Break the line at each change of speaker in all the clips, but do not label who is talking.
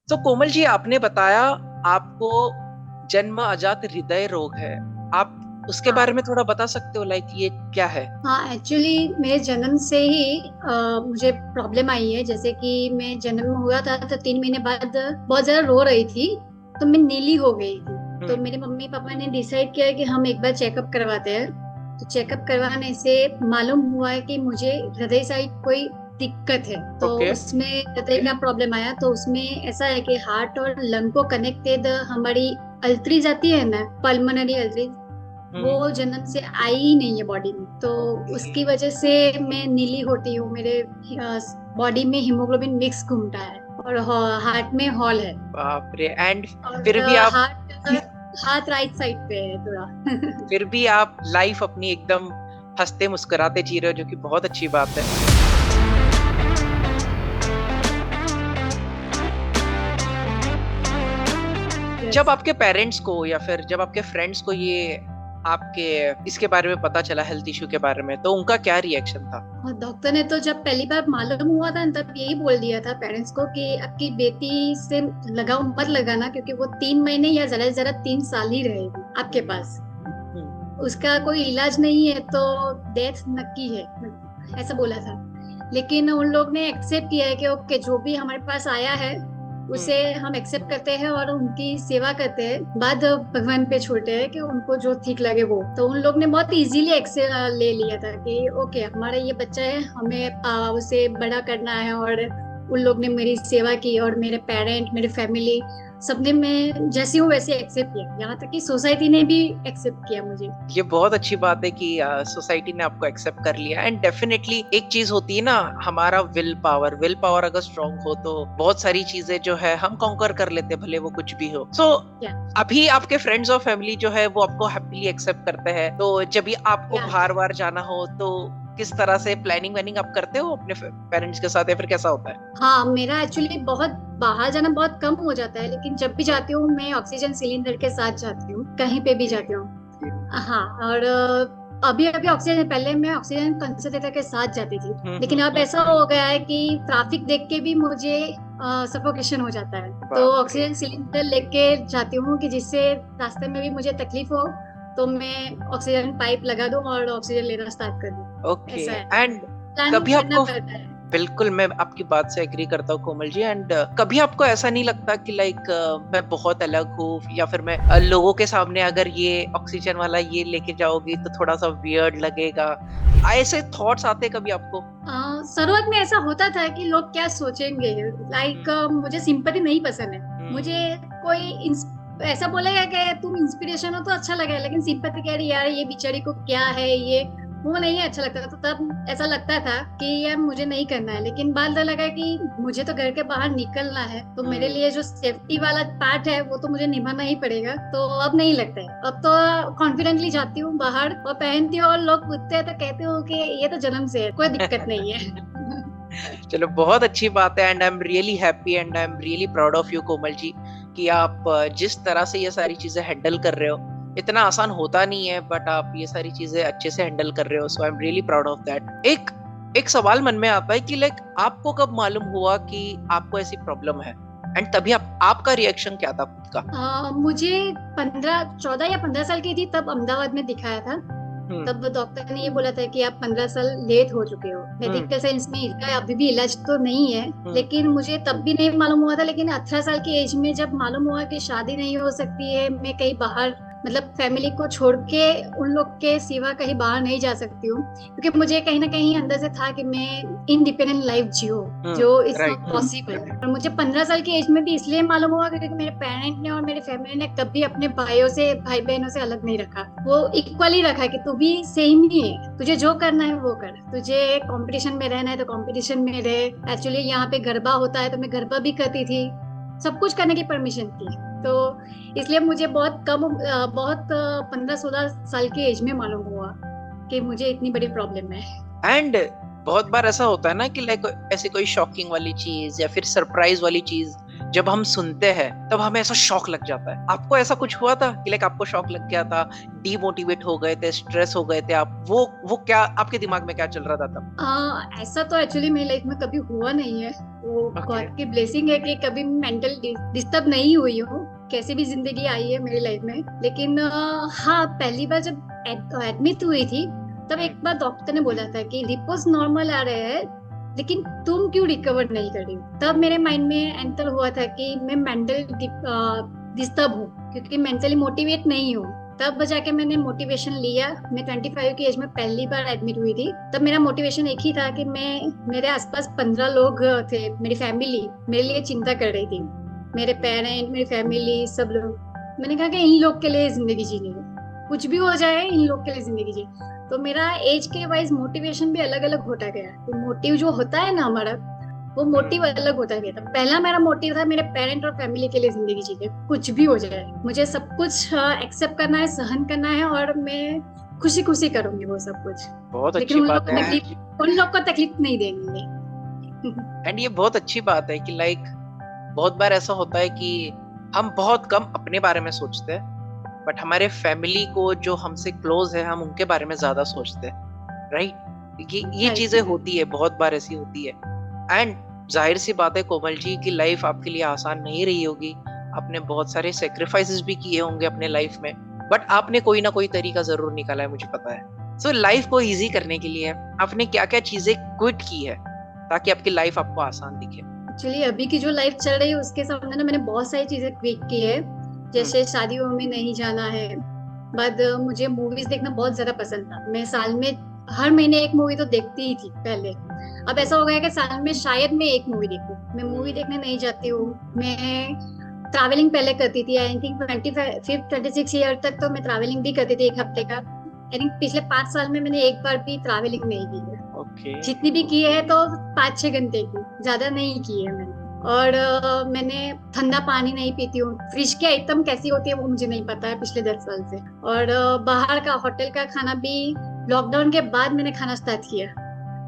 तो कोमल जी, आपने बताया आपको जन्म हृदय रोग है। आप उसके बारे
हाँ।
में थोड़ा बता सकते हो, लाइक ये क्या है?
हाँ, एक्चुअली मेरे जन्म से ही मुझे प्रॉब्लम आई है। जैसे कि मैं जन्म हुआ था तो 3 महीने बाद बहुत ज्यादा रो रही थी, तो मैं नीली हो गई थी। तो
हम्म।
मेरे मम्मी पापा ने डिसाइड किया कि हम एक बार चेकअप करवाते हैं। तो चेकअप करवाने से मालूम हुआ है कि मुझे हृदय साइड कोई दिक्कत है। तो
ओके।
उसमें हृदय का प्रॉब्लम आया। तो उसमें ऐसा है कि हार्ट और लंग को कनेक्टेड हमारी अल्ट्रीज आती है ना, पल्मोनरी अल्ट्रीज,
हम्म।
वो जन्म से आई ही नहीं है बॉडी में। तो
ओके।
उसकी वजह से मैं नीली होती हूँ। मेरे बॉडी में हीमोग्लोबिन मिक्स घूमता है और हार्ट में हॉल है।
बाप रे। एंड
और
फिर भी आप
हार्ट हाथ राइट साइड पे है थोड़ा।
फिर भी आप लाइफ अपनी एकदम हंसते मुस्कुराते जी रहे हो, जो कि बहुत अच्छी बात है। जब
यस।
आपके पेरेंट्स को या फिर जब आपके फ्रेंड्स को ये आपके इसके बारे में पता चला, हेल्थ इशू के बारे में, तो उनका क्या रिएक्शन था?
और डॉक्टर ने तो जब पहली बार मालूम हुआ था तब यही बोल दिया था पेरेंट्स को कि आपकी बेटी से लगाव मत लगाना, क्योंकि वो 3 महीने या ज्यादा से ज्यादा 3 साल ही रहेगी आपके पास। उसका कोई इलाज नहीं है, तो डेथ नक्की है, ऐसा बोला था। लेकिन उन लोग ने एक्सेप्ट किया है कि ओके, जो भी हमारे पास आया है
हम्म।
उसे हम एक्सेप्ट करते हैं और उनकी सेवा करते हैं। बाद भगवान पे छोड़ते हैं कि उनको जो ठीक लगे वो। तो उन लोग ने बहुत इजीली एक्सेप्ट ले लिया था कि ओके, हमारा ये बच्चा है, हमें उसे बड़ा करना है। और उन लोग ने मेरी सेवा की और मेरे पेरेंट, मेरे फैमिली, सबने मैं जैसी हूँ वैसे एक्सेप्ट किया। यहाँ तक कि सोसाइटी ने भी एक्सेप्ट किया मुझे।
ये बहुत अच्छी बात है कि सोसाइटी ने आपको एक्सेप्ट कर लिया। एंड डेफिनेटली एक चीज होती है ना, हमारा विल पावर अगर स्ट्रांग हो तो बहुत सारी चीजें जो है हम कॉन्कर कर लेते हैं, भले वो कुछ भी हो। सो
या
अभी आपके फ्रेंड्स और फैमिली जो है वो आपको हैप्पीली एक्सेप्ट करते हैं। तो जब भी आपको
या
बाहर बाहर जाना हो तो किस तरह से प्लानिंग वैनिंग आप करते हो अपने पेरेंट्स के साथ, या फिर कैसा होता है?
हाँ, मेरा एक्चुअली बहुत बाहर जाना बहुत कम हो जाता है। लेकिन जब भी जाती हूँ मैं ऑक्सीजन सिलेंडर के साथ जाती हूँ, कहीं पे भी जाती हूँ। हाँ। और अभी अभी ऑक्सीजन, पहले मैं ऑक्सीजन कंसंट्रेटर के साथ जाती थी। लेकिन अब ऐसा हो गया है कि ट्रैफिक देख के भी मुझे सफोकेशन हो जाता है। तो
बाप रे।
ऑक्सीजन सिलेंडर लेके जाती हूँ कि जिससे रास्ते में भी मुझे तकलीफ हो तो मैं ऑक्सीजन पाइप लगा दूं और ऑक्सीजन लेना स्टार्ट कर दूं।
ओके।
ऐसा है,
एंड
प्लानिंग
कभी
करना
आपको,
पड़ता है।
बिल्कुल मैं आपकी बात से एग्री करता हूँ कोमल जी। एंड कभी आपको ऐसा नहीं लगता कि लाइक मैं बहुत अलग हूँ, या फिर मैं लोगों के सामने अगर ये ऑक्सीजन वाला ये लेके जाओगी तो थोड़ा सा वियर्ड लगेगा? ऐसे थॉट्स आते कभी आपको?
शुरुआत में ऐसा होता था कि लोग क्या सोचेंगे। लाइक
हम्म।
मुझे सिंपैथी नहीं पसंद है। मुझे
हम्म।
कोई ऐसा बोलेगा कि तुम इंस्पिरेशन हो तो अच्छा लगेगा, लेकिन सिंपैथी कह रही यार ये बेचारी को क्या है ये, वो नहीं अच्छा लगता था। तो तब ऐसा लगता था कि यार मुझे नहीं करना है। लेकिन बाद लगा कि मुझे तो घर के बाहर निकलना है, तो मेरे
हम्म।
लिए जो सेफ्टी वाला पार्ट है वो तो मुझे निभाना ही पड़ेगा। तो अब नहीं लगता है। अब तो कॉन्फिडेंटली जाती हूँ बाहर और पहनती हूँ, और लोग पूछते हैं तो कहते हो कि ये तो जन्म से है, कोई दिक्कत नहीं है।
चलो, बहुत अच्छी बात है। And I am really happy and I am really proud of you Komal ji, कि आप जिस तरह से ये सारी चीजें हैंडल कर रहे हो, इतना आसान होता नहीं है, बट आप ये सारी चीजें अच्छे से हैंडल कर रहे हो। So I am really proud of that. एक एक सवाल मन में आता है कि लाइक आपको कब मालूम हुआ कि आपको ऐसी प्रॉब्लम है, एंड तभी आपका रिएक्शन क्या था खुद का?
मुझे 14 या 15 साल की थी तब अहमदाबाद में दिखाया था।
हम्म।
तब डॉक्टर ने ये बोला था कि आप 15 साल लेट हो चुके हो।
हम्म।
मेडिकल साइंस में इसका अभी भी इलाज तो नहीं है।
हम्म।
लेकिन मुझे तब भी नहीं मालूम हुआ था। लेकिन 18 साल की एज में जब मालूम हुआ कि शादी नहीं हो सकती है, मैं कहीं बाहर, मतलब फैमिली को छोड़ के उन लोग के सिवा कहीं बाहर नहीं जा सकती हूँ, क्योंकि मुझे कहीं ना कहीं अंदर से था कि मैं इंडिपेंडेंट लाइफ जियो, जो इज
राइट।
Not possible. और मुझे 15 साल की एज में भी इसलिए मालूम हुआ क्योंकि मेरे पेरेंट ने और मेरे फैमिली ने कभी अपने भाई बहनों से अलग नहीं रखा। वो इक्वली रखा कि तू भी सेम ही है, तुझे जो करना है वो कर, तुझे कंपटीशन में रहना है तो कंपटीशन में रह। एक्चुअली यहाँ पे गरबा होता है तो मैं गरबा भी करती थी, सब कुछ करने की परमिशन थी। तो इसलिए मुझे बहुत 15-16 साल की एज में मालूम हुआ कि मुझे इतनी बड़ी प्रॉब्लम है।
एंड बहुत बार ऐसा होता है ना कि लाइक ऐसी कोई शॉकिंग वाली चीज या फिर सरप्राइज वाली चीज जब हम सुनते हैं तब हमें ऐसा शॉक लग जाता है। आपको ऐसा कुछ हुआ था कि लाइक आपको शॉक लग गया था, डीमोटिवेट हो गए थे, स्ट्रेस हो गए थे आप? वो क्या आपके दिमाग में क्या चल रहा था तब?
ऐसा तो एक्चुअली मेरी लाइफ में कभी हुआ नहीं है। वो
ओके।
गॉड की ब्लेसिंग है कि कभी मेंटल डिस्टर्ब नहीं हुई हूँ। कैसी भी जिंदगी आई है मेरी लाइफ में, लेकिन हाँ, पहली बार जब एडमिट हुई थी तब एक बार डॉक्टर ने बोला था कि रिपोर्ट्स नॉर्मल आ रहे हैं, लेकिन तुम क्यों रिकवर नहीं कर रही हो। तब मेरे माइंड में एंटर हुआ था कि मैं मेंटल डिस्टर्ब हूँ, क्योंकि मेंटली मोटिवेट नहीं हूँ। तब जाके मैंने मोटिवेशन लिया। मैं 25 की एज में पहली बार एडमिट हुई थी। तब मेरा मोटिवेशन एक ही था कि मेरे आसपास 15 लोग थे, मेरी फैमिली मेरे लिए चिंता कर रही थी, मेरे पेरेंट, मेरी फैमिली, सब लोग। मैंने कहा कि इन लोग के लिए जिंदगी जीनी है, कुछ भी हो जाए इन लोग के लिए जिंदगी जी। तो मेरा एज के वाइज मोटिवेशन भी अलग अलग होता गया। तो मोटिव जो होता है ना हमारा, वो मोटिव अलग होता गया था। पहला मेरा मोटिव था मेरे पेरेंट और फैमिली के लिए जिंदगी जीने, कुछ भी हो जाए मुझे सब कुछ एक्सेप्ट करना है, सहन करना है, और मैं खुशी खुशी करूंगी वो सब कुछ।
बहुत
लेकिन
अच्छी बात है।
उन लोग को तकलीफ नहीं देंगे।
एंड ये बहुत अच्छी बात है कि लाइक बहुत बार ऐसा होता है कि हम बहुत कम अपने बारे में सोचते हैं, बट हमारे फैमिली को जो हमसे क्लोज है हम उनके बारे में ज्यादा सोचते हैं, राइट? ये चीजें होती है, बहुत बार ऐसी होती है। एंड जाहिर सी बात है कोमल जी की लाइफ आपके लिए आसान नहीं रही होगी। आपने बहुत सारे सेक्रीफाइसेस भी किए होंगे अपने लाइफ में, बट आपने कोई ना कोई तरीका जरूर निकाला है, मुझे पता है। सो लाइफ को इजी करने के लिए आपने क्या क्या चीजें क्विट की है ताकि आपकी लाइफ आपको आसान दिखे?
एक्चुअली अभी की जो लाइफ चल रही है उसके सामने ना मैंने बहुत सारी चीजें क्विट की है। जैसे शादियों में नहीं जाना है। बाद मुझे मूवीज देखना बहुत ज्यादा पसंद था। मैं साल में हर महीने एक मूवी तो देखती ही थी पहले। अब ऐसा हो गया कि साल में शायद मैं एक मूवी देखूं। मैं मूवी देखने नहीं जाती हूँ। मैं ट्रैवलिंग पहले करती थी। आई थिंक 26 ईयर तक तो मैं ट्रैवलिंग भी करती थी, 1 हफ्ते का। आई थिंक पिछले 5 साल में मैंने एक बार भी ट्रैवलिंग नहीं की है। जितनी भी की है तो 5-6 घंटे की, ज्यादा नहीं की है मैंने। और मैंने ठंडा पानी नहीं पीती हूँ। फ्रिज की आइटम कैसी होती है वो मुझे नहीं पता है पिछले 10 साल से। और बाहर का होटल का खाना भी लॉकडाउन के बाद मैंने खाना स्टार्ट किया,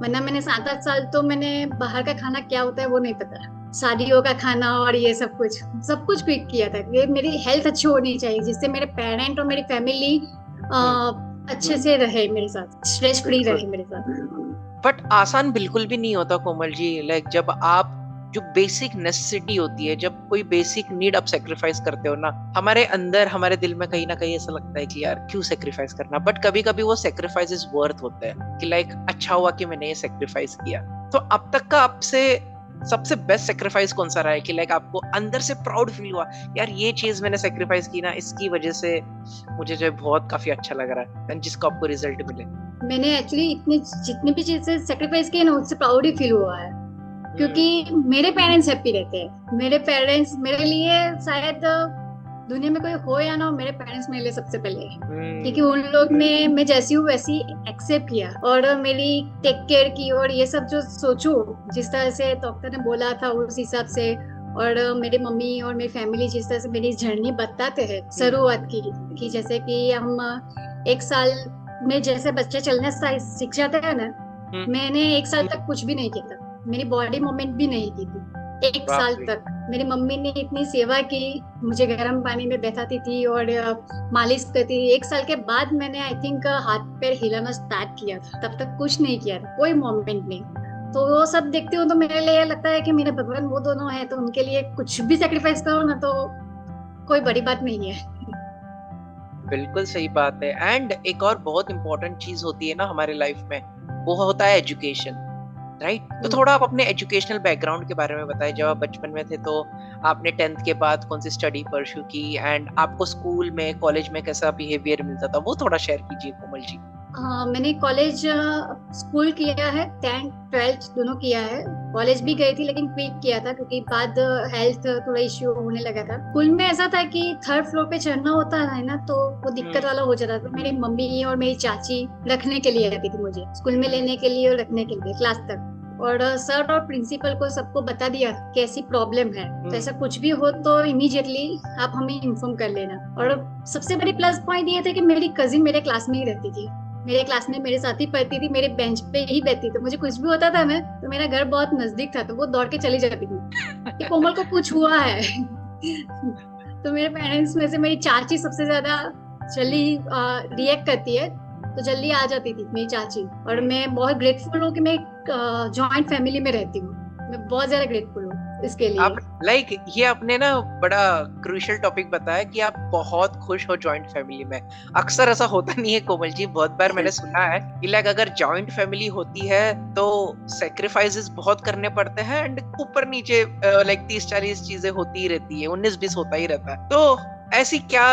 वरना मैंने 7-8 साल तो मैंने बाहर का खाना क्या होता है वो नहीं पता। शादियों का खाना और ये सब कुछ क्विक किया था। ये मेरी हेल्थ अच्छी होनी चाहिए, जिससे मेरे पेरेंट और मेरी फैमिली अच्छे से रहे मेरे साथ, स्ट्रेस फ्री रहे मेरे साथ।
बट आसान बिल्कुल भी नहीं होता कोमल जी। लाइक जब आप जो बेसिक नेसेसिटी होती है, जब कोई बेसिक नीड आप सेक्रीफाइस करते हो ना, हमारे अंदर हमारे दिल में कहीं ना कहीं ऐसा लगता है कि यार क्यों सेक्रीफाइस करना। बट कभी कभी वो सेक्रीफाइसेस वर्थ होते हैं कि लाइक अच्छा हुआ कि मैंने ये सेक्रीफाइस किया। तो अब तक का आपसे सबसे बेस्ट सेक्रीफाइस कौन सा रहा है कि लाइक आपको अंदर से प्राउड फील हुआ, यार ये चीज मैंने सेक्रीफाइस की ना, इसकी वजह से मुझे जो बहुत काफी अच्छा लग रहा है, जिसको आपको रिजल्ट मिले?
मैंने एक्चुअली जितनी भी चीजें सेक्रीफाइस की है ना, उससे प्राउड ही फील हुआ है। क्योंकि मेरे पेरेंट्स हैप्पी रहते हैं। मेरे पेरेंट्स मेरे लिए, शायद दुनिया में कोई हो या ना हो, मेरे पेरेंट्स मेरे लिए सबसे पहले है। क्योंकि उन लोग ने मैं जैसी हूँ वैसी एक्सेप्ट किया और मेरी टेक केयर की। और ये सब जो सोचो, जिस तरह से डॉक्टर ने बोला था उस हिसाब से, और मेरी मम्मी और मेरी फैमिली जिस तरह से मेरी जर्नी बताते हैं शुरुआत की, कि जैसे कि हम 1 साल में जैसे बच्चे चलना सीख जाते हैं ना, मैंने 1 साल तक कुछ भी नहीं किया था। मेरी बॉडी मूवमेंट भी नहीं की थी 1 साल तक। मेरी मम्मी ने इतनी सेवा की, मुझे गर्म पानी में बैठाती थी और मालिश करती थी। 1 साल के बाद मैंने आई थिंक हाथ पैर हिलाना स्टार्ट किया था। तब तक कुछ नहीं किया था, कोई मूवमेंट नहीं। तो वो सब देखती हूँ तो मेरे लिए लगता है कि मेरे भगवान वो दोनों है, तो उनके लिए कुछ भी सेक्रीफाइस करो ना तो कोई बड़ी बात नहीं है।
बिल्कुल सही बात है। एंड एक और बहुत इंपॉर्टेंट चीज होती है ना हमारे लाइफ में, वो होता है एजुकेशन, राइट? तो थोड़ा आप अपने एजुकेशनल बैकग्राउंड के बारे में बताएं। जब आप बचपन में थे तो आपने 10th के बाद कौन सी स्टडी परस्यू की, एंड आपको स्कूल में, कॉलेज में कैसा बिहेवियर मिलता था, वो थोड़ा शेयर कीजिए कोमल जी।
मैंने कॉलेज, स्कूल किया है, 10th 12th दोनों किया है। कॉलेज भी गई थी लेकिन क्विट किया था क्योंकि बाद हेल्थ थोड़ा इश्यू होने लगा था। स्कूल में ऐसा था कि 3rd फ्लोर पे चढ़ना होता है ना, तो वो दिक्कत वाला हो जाता था। मेरी मम्मी और मेरी चाची रखने के लिए आती थी मुझे, स्कूल में लेने के लिए और रखने के लिए क्लास तक। और सर और प्रिंसिपल को सबको बता दिया कि ऐसी प्रॉब्लम है, तो ऐसा कुछ भी हो तो इमीडिएटली आप हमें इन्फॉर्म कर लेना। और सबसे बड़ी प्लस पॉइंट ये था कि मेरी कजिन मेरे क्लास में ही रहती थी। मेरे क्लास में मेरे साथ ही पढ़ती थी, मेरे बेंच पे ही बैठती थी। मुझे कुछ भी होता था ना, तो मेरा घर बहुत नजदीक था, तो वो दौड़ के चली जाती थी कि कोमल को कुछ हुआ है। तो मेरे पेरेंट्स में से मेरी चाची सबसे ज्यादा जल्दी रिएक्ट करती है, तो जल्दी आ जाती थी मेरी चाची। और मैं बहुत ग्रेटफुल हूँ कि मैं जॉइंट फैमिली में रहती हूँ। मैं बहुत ज्यादा ग्रेटफुल हूँ इसके लिए।
आप ये आपने ना बड़ा क्रूशियल टॉपिक बताया कि आप बहुत खुश हो जॉइंट फैमिली में। अक्सर ऐसा होता नहीं है कोमल जी, बहुत बार मैंने सुना है कि अगर जॉइंट फैमिली होती है तो सेक्रीफाइसेस बहुत करने पड़ते हैं एंड ऊपर नीचे 30-40 चीजें होती ही रहती है, 19-20 होता ही रहता है। तो ऐसी क्या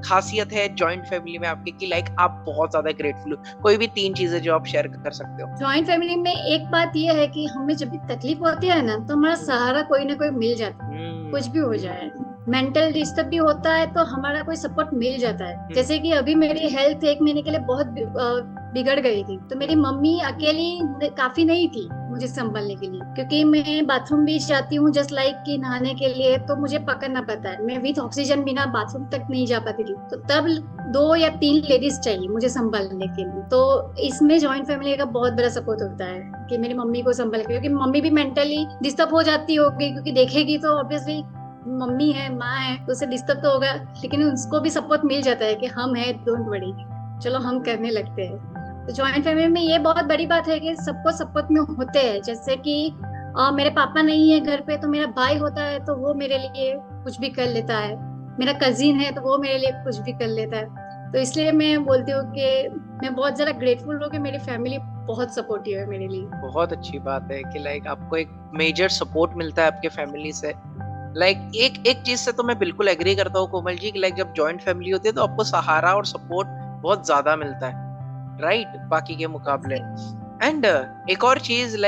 खासियत है जॉइंट फैमिली में आपके कि आप बहुत ज्यादा ग्रेटफुल हो? कोई भी 3 चीजें जो आप शेयर कर सकते हो।
जॉइंट फैमिली में एक बात यह है कि हमें जब भी तकलीफ होती है ना, तो हमारा सहारा कोई ना कोई मिल जाता है। कुछ भी हो जाए, मेंटल डिस्टर्ब भी होता है तो हमारा कोई सपोर्ट मिल जाता है। जैसे कि अभी मेरी हेल्थ 1 महीने के लिए बहुत बिगड़ गई थी, तो मेरी मम्मी अकेली काफी नहीं थी मुझे संभालने के लिए, क्योंकि मैं बाथरूम भी जाती हूँ जस्ट लाइक कि नहाने के लिए, तो मुझे पकड़ना पड़ता है। मैं विथ ऑक्सीजन बिना बाथरूम तक नहीं जा पाती थी, तो तब 2 या 3 लेडीज चाहिए मुझे संभालने के लिए। तो इसमें जॉइंट फैमिली का बहुत बड़ा सपोर्ट होता है कि मेरी मम्मी को संभाल के, क्योंकि मम्मी भी मेंटली डिस्टर्ब हो जाती होगी, क्योंकि देखेगी तो ऑब्वियसली मम्मी है, माँ है, तो उसे डिस्टर्ब तो होगा, लेकिन उसको भी सपोर्ट मिल जाता है कि हम है, डोंट वरी, चलो हम करने लगते हैं। तो जॉइंट फैमिली में ये बहुत बड़ी बात है कि सबको सपोर्ट में होते हैं। जैसे कि मेरे पापा नहीं है घर पे, तो मेरा भाई होता है, तो वो मेरे लिए कुछ भी कर लेता है। मेरा कजिन है, तो वो मेरे लिए कुछ भी कर लेता है। तो इसलिए मैं बोलती हूँ कि मैं बहुत ज्यादा ग्रेटफुल हूँ कि मेरी फैमिली बहुत सपोर्टिव है मेरे लिए।
बहुत अच्छी बात है कि आपको एक मेजर सपोर्ट मिलता है आपके फैमिली से। एक चीज से तो मैं बिल्कुल एग्री करता हूँ कोमल जी कि जब जॉइंट फैमिली होती है तो आपको सहारा और सपोर्ट बहुत ज्यादा मिलता है, राइट, बाकी के मुकाबले। एंड एक और चीज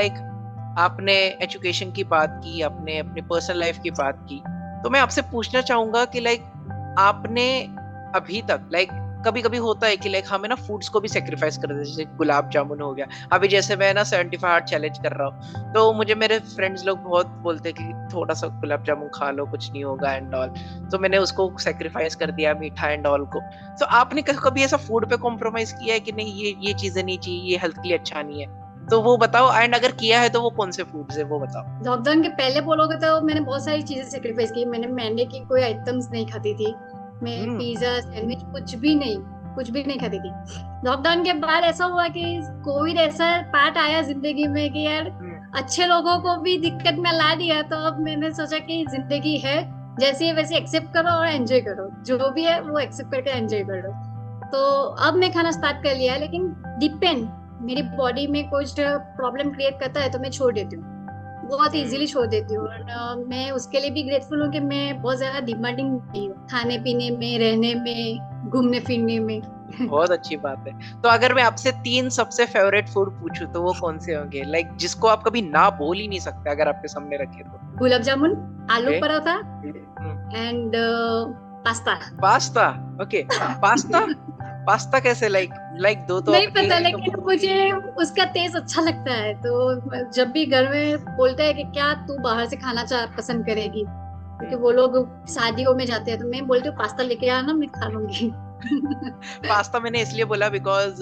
आपने एजुकेशन की बात की, आपने अपनी पर्सनल लाइफ की बात की, तो मैं आपसे पूछना चाहूंगा कि आपने अभी तक कभी कभी होता है कि हमें ना फूड्स को भी सेक्रीफाइस कर देते हैं, जैसे गुलाब जामुन हो गया। अभी जैसे मैं ना 75 हार्ट चैलेंज कर रहा हूँ, तो मुझे मेरे फ्रेंड्स लोग बहुत बोलते हैं कि थोड़ा सा गुलाब जामुन खा लो, कुछ नहीं होगा एंड ऑल। तो मैंने उसको सेक्रीफाइस कर दिया, मीठा एंड ऑल को। तो आपने कभी ऐसा फूड पे कॉम्प्रोमाइज किया है कि नहीं, ये चीजें नहीं चाहिए, ये हेल्थ के लिए अच्छा नहीं है, तो वो बताओ। एंड अगर किया है तो वो कौन से फूड्स है वो बताओ।
लॉकडाउन के पहले बोलोगे तो मैंने बहुत सारी चीजें सेक्रीफाइस की। मैंने मैंने की कोई आइटम्स नहीं खाती थी, मैं पिज्जा, सैंडविच कुछ भी नहीं खाती थी। लॉकडाउन के बाद ऐसा हुआ कि कोविड ऐसा पार्ट आया जिंदगी में कि यार अच्छे लोगों को भी दिक्कत में ला दिया। तो अब मैंने सोचा कि जिंदगी है, जैसे है वैसे एक्सेप्ट करो और एंजॉय करो, जो भी है वो एक्सेप्ट करके एंजॉय करो। तो अब मैं खाना स्टार्ट कर लिया है, लेकिन डिपेंड, मेरी बॉडी में कुछ प्रॉब्लम क्रिएट करता है तो मैं छोड़ देती हूँ, बहुत इजीली छोड़ देती हूँ। और मैं उसके लिए भी ग्रेटफुल हूँ कि मैं बहुत ज्यादा डिमांडिंग नहीं हूँ खाने पीने में, रहने में, घूमने फिरने में।
बहुत अच्छी बात है। तो अगर मैं आपसे 3 सबसे फेवरेट फूड पूछूं तो वो कौन से होंगे, जिसको आप कभी ना बोल ही नहीं सकते अगर आपके सामने रखे तो?
गुलाब जामुन, आलू paratha and pasta.
Okay, pasta कैसे? दो तो
नहीं पता, लेकिन मुझे उसका टेस्ट अच्छा लगता है। तो जब भी घर में बोलते हैं कि क्या तू बाहर से खाना पसंद करेगी, क्योंकि वो लोग शादियों में जाते हैं, तो मैं बोलती हूँ पास्ता लेके आना, मैं खा लूंगी।
पास्ता मैंने इसलिए बोला बिकॉज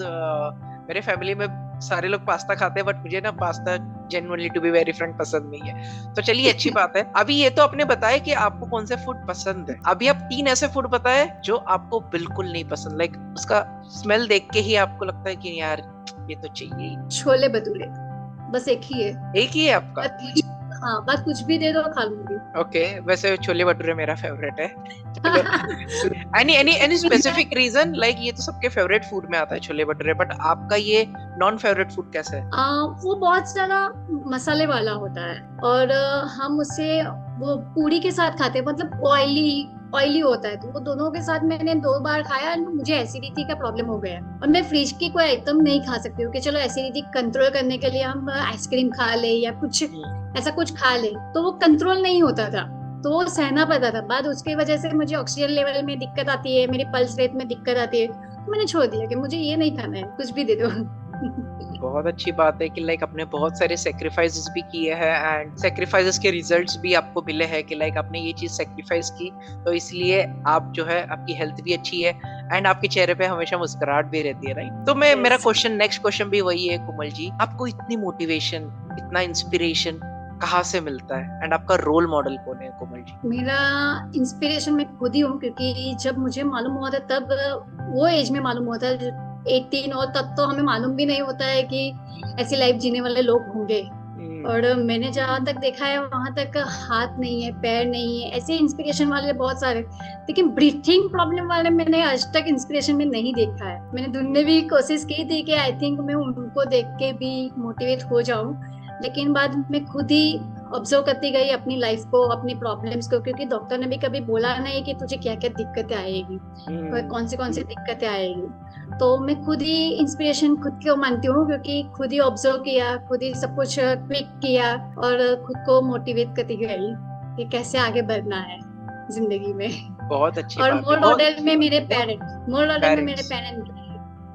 मेरे फैमिली में सारे लोग पास्ता खाते हैं, बट मुझे ना pasta genuinely to be very frank पसंद नहीं है। तो चलिए अच्छी बात है। अभी ये तो आपने बताया कि आपको कौन से फूड पसंद है, अभी आप 3 ऐसे फूड बताए जो आपको बिल्कुल नहीं पसंद, उसका स्मेल देख के ही आपको लगता है कि यार ये तो चाहिए।
छोले भटूरे, बस एक ही है
आपका?
हाँ, बस कुछ भी दे दो खा लूंगी।
ओके, वैसे छोले भटूरे मेरा फेवरेट है। Any specific reason? ये तो सबके फेवरेट फूड में आता है छोले भटूरे, बट आपका ये नॉन फेवरेट फूड कैसे है?
वो बहुत ज्यादा मसाले वाला होता है, और हम उसे वो पूरी के साथ खाते हैं, मतलब ऑयली होता है। तो वो दोनों के साथ मैंने 2 बार खाया, मुझे एसिडिटी का प्रॉब्लम हो गया। और मैं फ्रिज की कोई आइटम नहीं खा सकती हूँ कि चलो एसिडिटी कंट्रोल करने के लिए हम आइसक्रीम खा ले या कुछ ऐसा कुछ खा ले, तो वो कंट्रोल नहीं होता था, तो वो सहना पड़ता था। बाद उसकी वजह से मुझे ऑक्सीजन लेवल में दिक्कत आती है, मेरी पल्स रेट में दिक्कत आती है, तो मैंने छोड़ दिया कि मुझे ये नहीं खाना है, कुछ भी दे दो।
बहुत अच्छी बात है कि आपने बहुत सारे सेक्रीफाइसेस भी किए हैं एंड सेक्रीफाइसेस के रिजल्ट्स भी आपको मिले हैं कि आपने ये चीज सेक्रीफाइस की, तो इसलिए आप जो है आपकी हेल्थ भी अच्छी है एंड आपके चेहरे पे हमेशा मुस्कुराहट भी रहती है, राइट? तो मैं मेरा
Yes.
नेक्स्ट क्वेश्चन भी वही है कोमल जी, आपको इतनी मोटिवेशन, इतना इंस्पिरेशन कहाँ से मिलता है एंड आपका रोल मॉडल कौन है कोमल जी?
मेरा इंस्पिरेशन मैं खुद ही हूँ, क्योंकि जब मुझे मालूम हुआ था तब वो एज में मालूम हुआ था 18, और तब तो हमें मालूम भी नहीं होता है कि ऐसी लाइफ जीने वाले लोग होंगे। और मैंने जहाँ तक देखा है वहां तक हाथ नहीं है, पैर नहीं है, ऐसे इंस्पिरेशन वाले बहुत सारे, लेकिन ब्रीथिंग प्रॉब्लम वाले मैंने आज तक इंस्पिरेशन में नहीं देखा है। मैंने ढूंढने भी कोशिश की थी कि आई थिंक मैं उनको देख के भी मोटिवेट हो जाऊं, लेकिन बाद में खुद ही ऑब्जर्व करती गई अपनी लाइफ को, अपनी प्रॉब्लम्स को, क्योंकि डॉक्टर ने भी कभी बोला नहीं कि तुझे क्या क्या दिक्कतें आएगी, कौन सी दिक्कतें आएगी। तो मैं खुद ही इंस्पिरेशन खुद को मानती हूँ, क्योंकि खुद ही ऑब्जर्व किया, खुद ही सब कुछ क्लिक किया और खुद को मोटिवेट करती गई कि कैसे आगे बढ़ना है जिंदगी में।
बहुत अच्छी
और
बात है।
मोर मॉडल में मेरे
पेरेंट्स
पेरेंट्स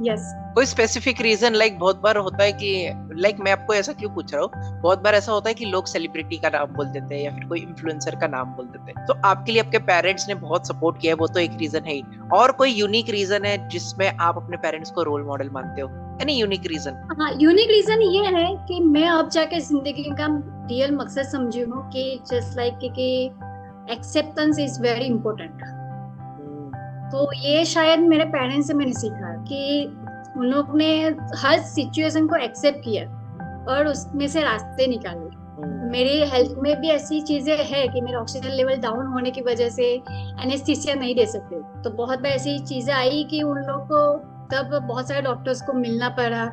यस।
कोई स्पेसिफिक रीजन, लाइक बहुत बार होता है कि लाइक मैं आपको ऐसा क्यों पूछ रहा हूँ, बहुत बार ऐसा होता है कि लोग सेलिब्रिटी का नाम बोल देते हैं या फिर कोई इन्फ्लुएंसर का नाम बोल देते हैं, तो आपके लिए आपके पेरेंट्स ने बहुत सपोर्ट किया है, वो तो एक रीजन है ही, और कोई यूनिक रीजन है जिसमें आप अपने पेरेंट्स को रोल मॉडल मानते हो? Any unique reason?
हाँ, यूनिक रीजन ये है कि मैं अब जाके जिंदगी का रियल मकसद समझी हूँ कि जस्ट लाइक कि एक्सेप्टेंस इज वेरी इम्पोर्टेंट। तो ये शायद मेरे पेरेंट्स से मैंने सीखा कि उन लोग ने हर सिचुएशन को एक्सेप्ट किया और उसमें से रास्ते निकाले। मेरी हेल्थ में भी ऐसी चीजें है कि मेरा ऑक्सीजन लेवल डाउन होने की वजह से एनेस्थीसिया नहीं दे सकते, तो बहुत बार ऐसी चीजें आई कि उन लोग को तब बहुत सारे डॉक्टर्स को मिलना पड़ा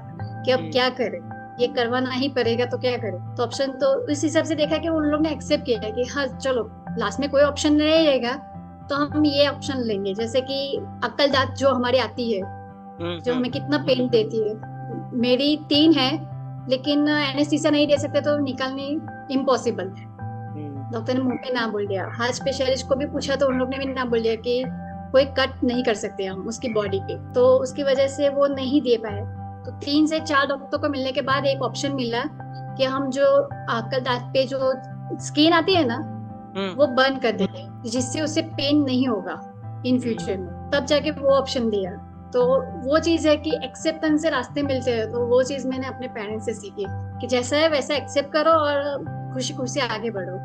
कि अब क्या करें, ये करवाना ही पड़ेगा तो क्या करें। तो ऑप्शन तो इस हिसाब से देखा कि उन लोग ने एक्सेप्ट किया कि हाँ चलो लास्ट में कोई ऑप्शन नहीं रहेगा तो हम ये ऑप्शन लेंगे, जैसे कि अक्कल दांत जो हमारी आती है, जो हमें कितना पेन देती है। मेरी 3 है लेकिन एनेस्थीसिया नहीं दे सकते तो निकालनी इम्पॉसिबल है। डॉक्टर ने मुंह पे ना बोल दिया। हार्ट स्पेशलिस्ट को भी पूछा तो उन लोग ने भी ना बोल दिया कि कोई कट नहीं कर सकते हम उसकी बॉडी पे, तो उसकी वजह से वो नहीं दे पाए। तो 3 से 4 डॉक्टर को मिलने के बाद एक ऑप्शन मिला कि हम जो अक्कल दांत पे जो स्किन आती है ना वो बर्न कर देंगे, जिससे उसे पेन नहीं होगा इन फ्यूचर में। तब जाके वो ऑप्शन दिया। तो वो चीज है कि एक्सेप्टेंस से रास्ते मिलते हैं। तो वो चीज मैंने अपने पेरेंट्स से सीखी कि जैसा है वैसा एक्सेप्ट करो और खुशी खुशी आगे बढ़ो।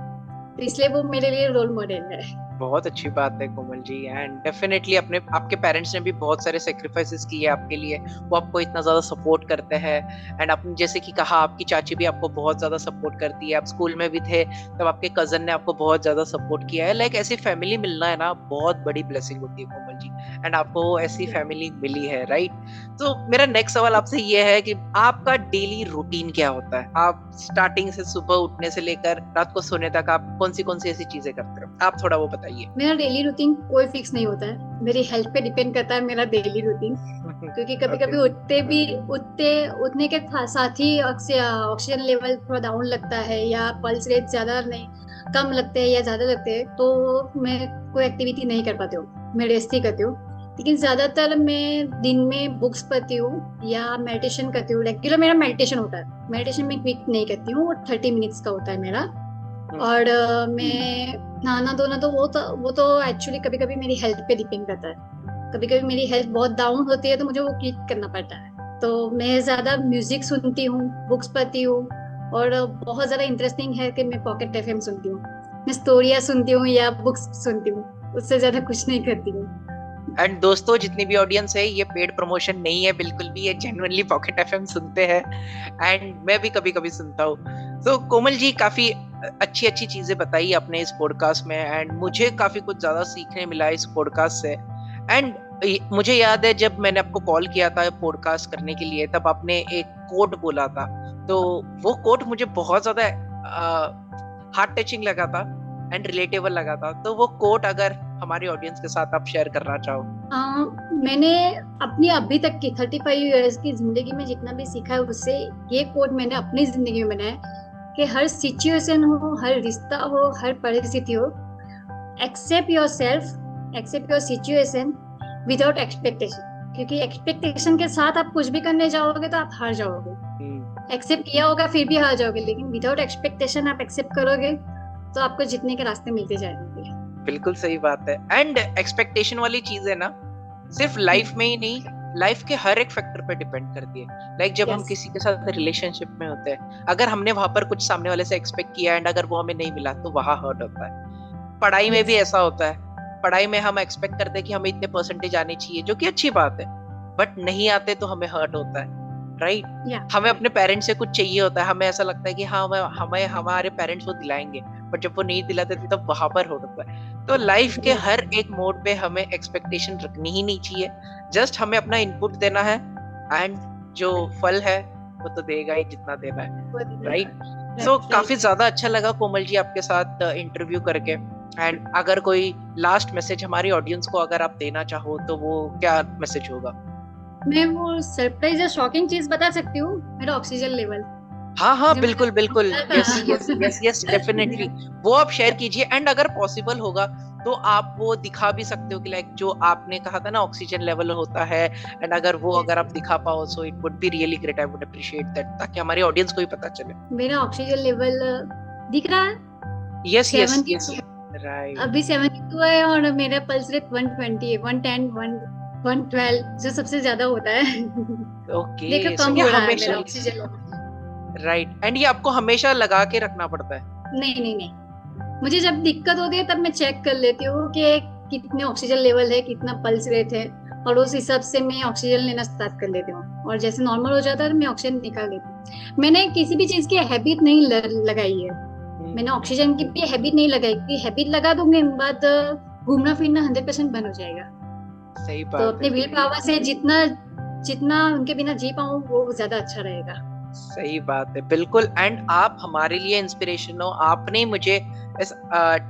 तो इसलिए वो मेरे लिए रोल मॉडल है।
बहुत अच्छी बात है कोमल जी, एंड डेफिनेटली अपने आपके पेरेंट्स ने भी बहुत सारे सेक्रीफाइसेस किए आपके लिए, वो आपको इतना ज्यादा सपोर्ट करते हैं। एंड आपने जैसे कि कहा आपकी चाची भी आपको बहुत ज्यादा सपोर्ट करती है, आप स्कूल में भी थे तब आपके कजन ने आपको बहुत ज्यादा सपोर्ट किया है। लाइक ऐसी फैमिली मिलना है ना बहुत बड़ी ब्लेसिंग होती है कोमल जी, एंड आपको ऐसी फैमिली मिली है, राइट? तो मेरा नेक्स्ट सवाल आपसे ये है कि आपका डेली रूटीन क्या होता है? आप स्टार्टिंग से सुबह उठने से लेकर रात को सोने तक आप कौन सी ऐसी चीजें करते हो? आप थोड़ा वो बताइए।
मेरा डेली रूटीन कोई फिक्स नहीं होता है, मेरी हेल्थ पे डिपेंड करता है मेरा डेली रूटीन। क्योंकि कभी कभी उठने के साथ ही ऑक्सीजन लेवल थोड़ा डाउन लगता है या पल्स रेट ज्यादा नहीं कम लगते हैं या ज्यादा लगते हैं, तो मैं कोई एक्टिविटी नहीं कर पाती हूँ, मैं रेस्ट ही करती हूँ। लेकिन ज्यादातर मैं दिन में बुक्स पढ़ती हूँ या मेडिटेशन करती हूँ। रेगुलर मेरा मेडिटेशन होता है। मेडिटेशन में क्विक नहीं करती हूँ, वो 30 मिनट्स का होता है मेरा। और मैं नहाना धोना तो वो तो एक्चुअली कभी कभी मेरी हेल्थ पे डिपेंड करता है। कभी कभी मेरी हेल्थ बहुत डाउन होती है तो मुझे वो क्विक करना पड़ता है। तो मैं ज्यादा म्यूजिक सुनती हूँ, बुक्स पढ़ती हूँ, और बहुत ज्यादा इंटरेस्टिंग है कि मैं पॉकेट एफएम सुनती हूँ, मैं स्टोरियाँ सुनती हूँ या बुक्स सुनती हूँ, उससे ज्यादा कुछ नहीं करती हूँ।
एंड दोस्तों जितनी भी ऑडियंस है, ये पेड प्रमोशन नहीं है बिल्कुल भी, ये जेन्युइनली पॉकेट एफएम सुनते हैं एंड मैं भी कभी कभी सुनता हूँ। तो कोमल जी काफी अच्छी अच्छी चीजें बताई आपने इस पॉडकास्ट में, एंड मुझे काफी कुछ ज्यादा सीखने मिला इस पॉडकास्ट से। एंड मुझे याद है जब मैंने आपको कॉल किया था पॉडकास्ट करने के लिए, तब आपने एक कोट बोला था, तो वो कोट मुझे बहुत ज्यादा हार्ट टचिंग लगा था एंड रिलेटेबल लगा था। तो वो कोट अगर हमारी ऑडियंस के साथ आप शेयर करना चाहो।
मैंने अपनी अभी तक की 35 इयर्स की जिंदगी में जितना भी सीखा है उससे ये कोट मैंने अपनी जिंदगी में बनाया कि हर सिचुएशन हो, हर रिश्ता हो, हर परिस्थिति हो, accept yourself, accept your situation without expectation. क्योंकि एक्सपेक्टेशन के साथ आप कुछ भी करने जाओगे तो आप हार जाओगे। एक्सेप्ट किया होगा फिर भी हार जाओगे, लेकिन विदाउट एक्सपेक्टेशन आप एक्सेप्ट करोगे तो आपको जीतने के रास्ते मिलते जाएंगे।
बिल्कुल सही बात है। एंड एक्सपेक्टेशन वाली चीज है ना, सिर्फ लाइफ में ही नहीं, लाइफ के हर एक फैक्टर पे डिपेंड करती है। लाइक जब हम
Yes.
किसी के साथ रिलेशनशिप में होते हैं, अगर हमने वहां पर कुछ सामने वाले से एक्सपेक्ट किया एंड अगर वो हमें नहीं मिला तो वहां हर्ट होता है। पढ़ाई में भी
Yes.
ऐसा होता है, पढ़ाई में हम एक्सपेक्ट करते हैं कि हमें इतने परसेंटेज आने चाहिए, जो कि अच्छी बात है, बट नहीं आते तो हमें हर्ट होता है, राइट?
Yeah.
हमें अपने पेरेंट्स से कुछ चाहिए होता है, हमें ऐसा लगता है कि हाँ हमें हमारे पेरेंट्स वो दिलाएंगे, बट जब वो नहीं दिलाते तब वहां पर होता है। तो लाइफ के
Yes.
हर एक मोड पे हमें एक्सपेक्टेशन रखनी ही नहीं चाहिए, जस्ट हमें अपना इनपुट देना है एंड जो फल है वो तो देगा ही जितना देना है, राइट? सो काफी ज्यादा अच्छा लगा कोमल जी आपके साथ इंटरव्यू करके। एंड अगर कोई लास्ट मैसेज हमारी ऑडियंस को अगर आप देना चाहो तो वो क्या मैसेज होगा?
मैं वो सरप्राइज या शॉकिंग चीज बता सकती हूँ, मेरा ऑक्सीजन लेवल।
हाँ
जो
बिल्कुल बिल्कुल,
मैंने
yes yes yes yes definitely, वो आप शेयर कीजिए। एंड अगर पॉसिबल होगा तो आप वो दिखा भी सकते हो कि लाइक जो आपने कहा था ना ऑक्सीजन लेवल होता है, एंड अगर वो अगर आप दिखा पाओ so it would be really great, I would appreciate that, ताकि हमारी ऑडियंस को भी पता चले।
मेरा ऑक्सीजन लेवल दिख रहा है,
यस यस
72
यस, राइट।
अभी 72 है, और मेरा पल्स रेट 120 है, 110 112 जो सबसे ज्यादा होता है।
ओके,
देखो
सो
कम
ये
हो रहा है
हमेशा,
मेरा ऑक्सीजन लेवल।
राइट, एंड ये आपको हमेशा लगा के रखना पड़ता है?
नहीं नहीं नहीं, मुझे जब दिक्कत होती है तब मैं चेक कर लेती हूँ कि कितने ऑक्सीजन लेवल है, कितना पल्स रेट है, और उस हिसाब से मैं ऑक्सीजन लेना स्टार्ट कर लेती हूँ, और जैसे नॉर्मल हो जाता है तो मैं ऑक्सीजन निकाल लेती हूँ। मैंने किसी भी चीज की हैबिट नहीं लगाई है, मैंने ऑक्सीजन की भी हैबिट नहीं लगाई, क्योंकि हैबिट लगा दूंगी बाद घूमना फिरना 100% बंद हो जाएगा।
सही बात
तो
है,
अपने विल पावर से जितना उनके बिना जी पाऊँ वो ज्यादा अच्छा रहेगा।
सही बात है, बिल्कुल। एंड आप हमारे लिए इंस्पिरेशन हो, आपने मुझे इस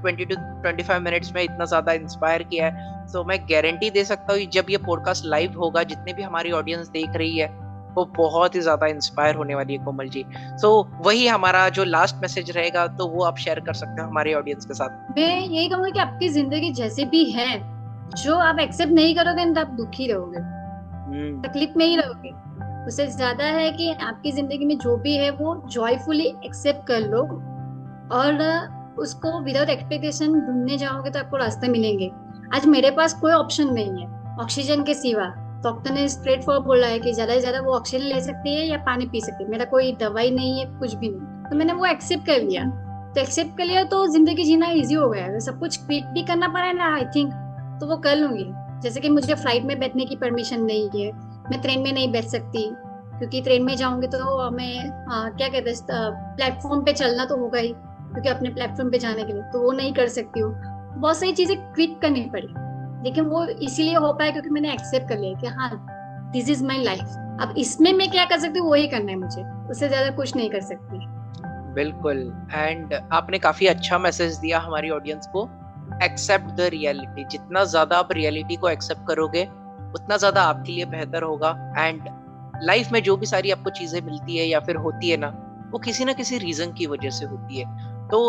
20 to 25 मिनट्स में इतना ज्यादा इंस्पायर किया है। सो मैं गारंटी दे सकता हूँ जब ये पॉडकास्ट लाइव होगा, जितने भी हमारी ऑडियंस देख रही है वो बहुत ही ज्यादा इंस्पायर होने वाली है कोमल जी। सो वही हमारा जो लास्ट मैसेज रहेगा तो वो आप शेयर कर सकते हो हमारी ऑडियंस के साथ।
मैं यही कहूंगी कि आपकी जिंदगी जैसे भी है, जो आप एक्सेप्ट नहीं करोगे तो आप दुखी रहोगे, तकलीफ में ही रहोगे। उससे ज्यादा है कि आपकी जिंदगी में जो भी है वो जॉयफुली एक्सेप्ट कर लो, और उसको विदाउट एक्सपेक्टेशन ढूंढने जाओगे तो आपको रास्ते मिलेंगे। आज मेरे पास कोई ऑप्शन नहीं है ऑक्सीजन के सिवा, डॉक्टर ने स्ट्रेट फॉरवर्ड बोला है कि ज्यादा से ज्यादा वो ऑक्सीजन ले सकती है या पानी पी सकती है, मेरा कोई दवाई नहीं है, कुछ भी नहीं, तो मैंने वो एक्सेप्ट कर लिया। तो एक्सेप्ट कर लिया तो जिंदगी जीना इजी हो गया है। सब कुछ क्विट भी करना पड़ा ना, आई थिंक, तो वो कर लूंगी। जैसे कि मुझे फ्लाइट में बैठने की परमिशन नहीं है, मैं ट्रेन में नहीं बैठ सकती, क्योंकि ट्रेन में जाऊंगी तो हमें क्या कहते हैं, प्लेटफॉर्म पे चलना तो होगा ही, क्योंकि अपने प्लेटफॉर्म पे जाने के लिए, तो वो नहीं कर सकती हूँ। बहुत सारी चीजें क्विट करनी पड़ी, लेकिन वो इसीलिए हो पाया क्योंकि मैंने एक्सेप्ट कर लिया कि हाँ दिस इज माई लाइफ, अब इसमें मैं क्या कर सकती हूँ वही करना है मुझे, उससे ज्यादा कुछ नहीं कर सकती।
बिल्कुल, एंड आपने काफी अच्छा मैसेज दिया हमारी ऑडियंस को। एक्सेप्ट द रियलिटी, जितना ज्यादा आप रियलिटी को एक्सेप्ट करोगे उतना ज्यादा आपके लिए बेहतर होगा। एंड लाइफ में जो भी सारी आपको चीजें मिलती है या फिर होती है ना, वो किसी ना किसी रीजन की वजह से होती है। तो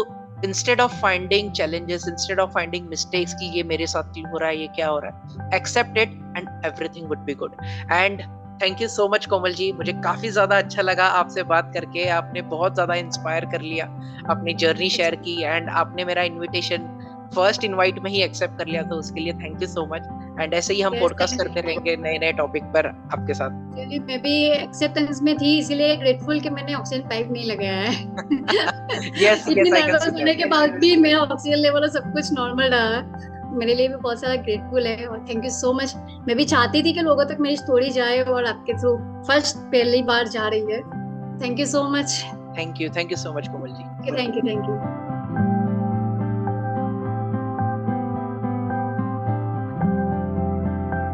instead of finding challenges, instead of finding mistakes कि ये मेरे साथ क्यों हो रहा है, ये क्या हो रहा है, accept it and everything would be good. And thank you so much Komal ji, मुझे काफी ज्यादा अच्छा लगा आपसे बात करके। आपने बहुत ज्यादा इंस्पायर कर लिया, अपनी जर्नी शेयर की, एंड आपने मेरा इनविटेशन फर्स्ट इनवाइट में ही एक्सेप्ट कर लिया, तो उसके लिए thank you so much. And ऐसे ही हम पॉडकास्ट करते रहेंगे नए नए टॉपिक पर आपके साथ।
मैं भी एक्सेप्टेंस में थी, इसीलिए ग्रेटफुल कि मैंने ऑक्सीजन पाइप नहीं लगाया है।
यस
इतनी
यस, आई कैन
नर्वस
सी
होने के बाद भी मेरा ऑक्सीजन लेवल और सब कुछ नॉर्मल रहा, मेरे लिए भी बहुत सारा ग्रेटफुल है, और थैंक यू सो मच। मैं भी चाहती थी कि लोगों तक मेरी स्टोरी जाए, और आपके थ्रू फर्स्ट पहली बार जा रही है। Thank you so much.
Thank you so much Komal ji.
Thank you.